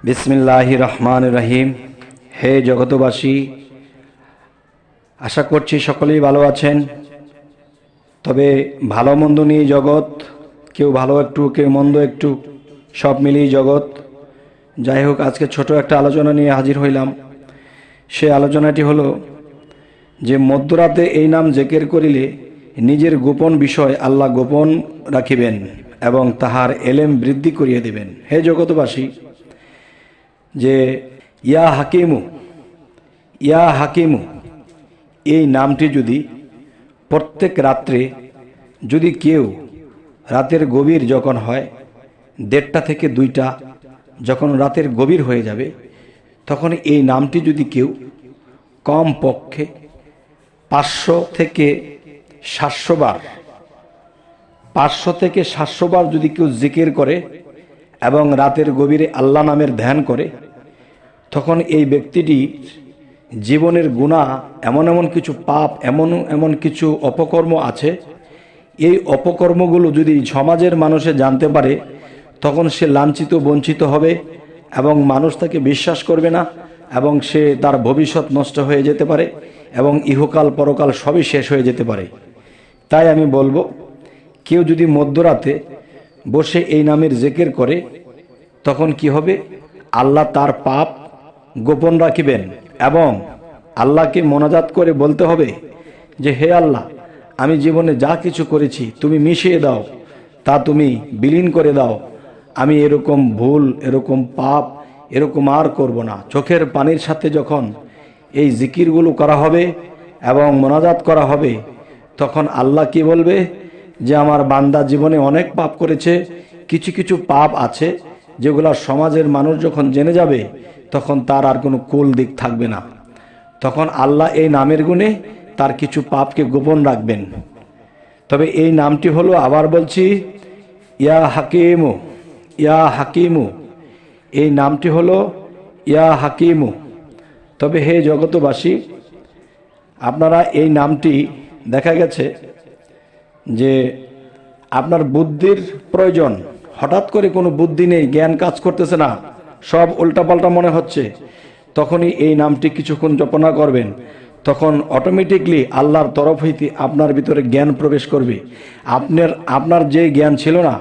বিসমিল্লাহির রহমানির রহিম। হে জগতবাসী, আশা করছি সকলেই ভালো আছেন। তবে ভালো মন্দ নিয়ে জগৎ, কেউ ভালো একটু কেউ মন্দ একটু, সব মিলিয়ে জগৎ। যাই হোক, আজকে ছোট একটা আলোচনা নিয়ে হাজির হইলাম। সে আলোচনাটি হলো যে মধ্যরাতে এই নাম জেকের করিলে নিজের গোপন বিষয় আল্লাহ গোপন রাখিবেন এবং তাহার এলেম বৃদ্ধি করিয়া দিবেন। হে জগতবাসী, যে ইয়া হাকিমু এই নামটি যদি প্রত্যেক রাত্রে যদি কেউ রাতের গভীর যখন হয় 1:30 থেকে 2টা, যখন রাতের গভীর হয়ে যাবে, তখন এই নামটি যদি কেউ কম পক্ষে 500 থেকে 700 বার 500 থেকে 700 বার যদি কেউ জিকির করে এবং রাতের গভীরে আল্লাহ নামের ধ্যান করে, তখন এই ব্যক্তিটি জীবনের গুনাহ, এমন এমন কিছু পাপ, এমন কিছু অপকর্ম আছে, এই অপকর্মগুলো যদি সমাজের মানুষে জানতে পারে, তখন সে লাঞ্ছিত বঞ্চিত হবে এবং মানুষ তাকে বিশ্বাস করবে না এবং সে তার ভবিষ্যৎ নষ্ট হয়ে যেতে পারে এবং ইহকাল পরকাল সবই শেষ হয়ে যেতে পারে। তাই আমি বলবো, কেউ যদি মধ্যরাতে বসে এই নামের জিকির করে, তখন কি হবে? আল্লাহ তার পাপ গোপন রাখিবেন এবং আল্লাহকে মোনাজাত করে বলতে হবে যে হে আল্লাহ, আমি জীবনে যা কিছু করেছি তুমি মিশিয়ে দাও, তা তুমি বিলীন করে দাও। আমি এরকম ভুল, এরকম পাপ, এরকম আর করব না। চোখের পানির সাথে যখন এই জিকিরগুলো করা হবে এবং মোনাজাত করা হবে, তখন আল্লাহ কি বলবে যে আমার বান্দা জীবনে অনেক পাপ করেছে, কিছু কিছু পাপ আছে যেগুলো সমাজের মানুষ যখন জেনে যাবে, তখন তার আর কোনো কুল দিক থাকবে না। তখন আল্লাহ এই নামের গুণে তার কিছু পাপকে গোপন রাখবেন। তবে এই নামটি হলো, আবার বলছি, ইয়া হাকিমু এই নামটি হলো ইয়া হাকিমু। তবে হে জগতবাসী, আপনারা এই নামটি, দেখা গেছে যে আপনার বুদ্ধির প্রয়োজন, হঠাৎ করে কোনো বুদ্ধি নেই, জ্ঞান কাজ করতেছে না, সব উল্টাপাল্টা মনে হচ্ছে, তখনই এই নামটি কিছুক্ষণ জপনা করবেন। তখন অটোমেটিকলি আল্লাহর তরফ হইতে আপনার ভিতরে জ্ঞান প্রবেশ করবে। আপনার যে জ্ঞান ছিল না,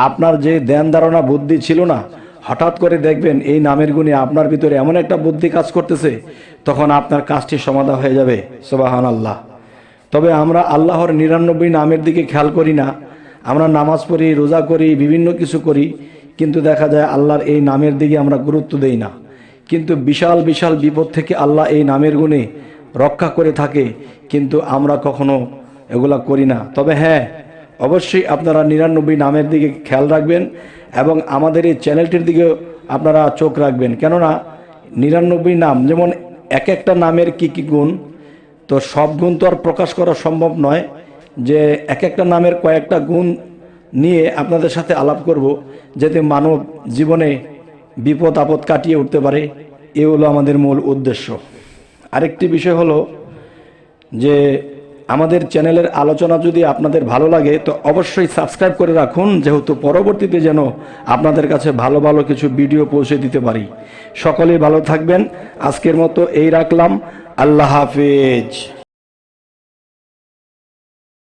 আপনার যে ধ্যান ধারণা বুদ্ধি ছিল না, হঠাৎ করে দেখবেন এই নামের গুণে আপনার ভিতরে এমন একটা বুদ্ধি কাজ করতেছে, তখন আপনার কাজটি সমাধা হয়ে যাবে। সুবহানাল্লাহ। তবে আমরা আল্লাহর 99 নামের দিকে খেয়াল করি না। আমরা নামাজ পড়ি, রোজা করি, বিভিন্ন কিছু করি, কিন্তু দেখা যায় আল্লাহর এই নামের দিকে আমরা গুরুত্ব দেই না। কিন্তু বিশাল বিশাল বিপদ থেকে আল্লাহ এই নামের গুণে রক্ষা করে থাকে, কিন্তু আমরা কখনো এগুলা করি না। তবে হ্যাঁ, অবশ্যই আপনারা 99 নামের দিকে খেয়াল রাখবেন এবং আমাদের এই চ্যানেলটির দিকে আপনারা চোখ রাখবেন। কেননা 99 নাম, যেমন এক একটা নামের কি কি গুণ, তো সব গুণ তো আর প্রকাশ করা সম্ভব নয়, যে এক একটা নামের কয়েকটা গুণ নিয়ে আপনাদের সাথে আলাপ করব, যাতে মানব জীবনে বিপদ আপদ কাটিয়ে উঠতে পারে। এ হলো আমাদের মূল উদ্দেশ্য। আরেকটি বিষয় হলো যে আমাদের চ্যানেলের আলোচনা যদি আপনাদের ভালো লাগে, তো অবশ্যই সাবস্ক্রাইব করে রাখুন, যেহেতু পরবর্তীতে যেন আপনাদের কাছে ভালো ভালো কিছু ভিডিও পৌঁছে দিতে পারি। সকলেই ভালো থাকবেন। আজকের মতো এই রাখলাম। আল্লাহ হাফেজ।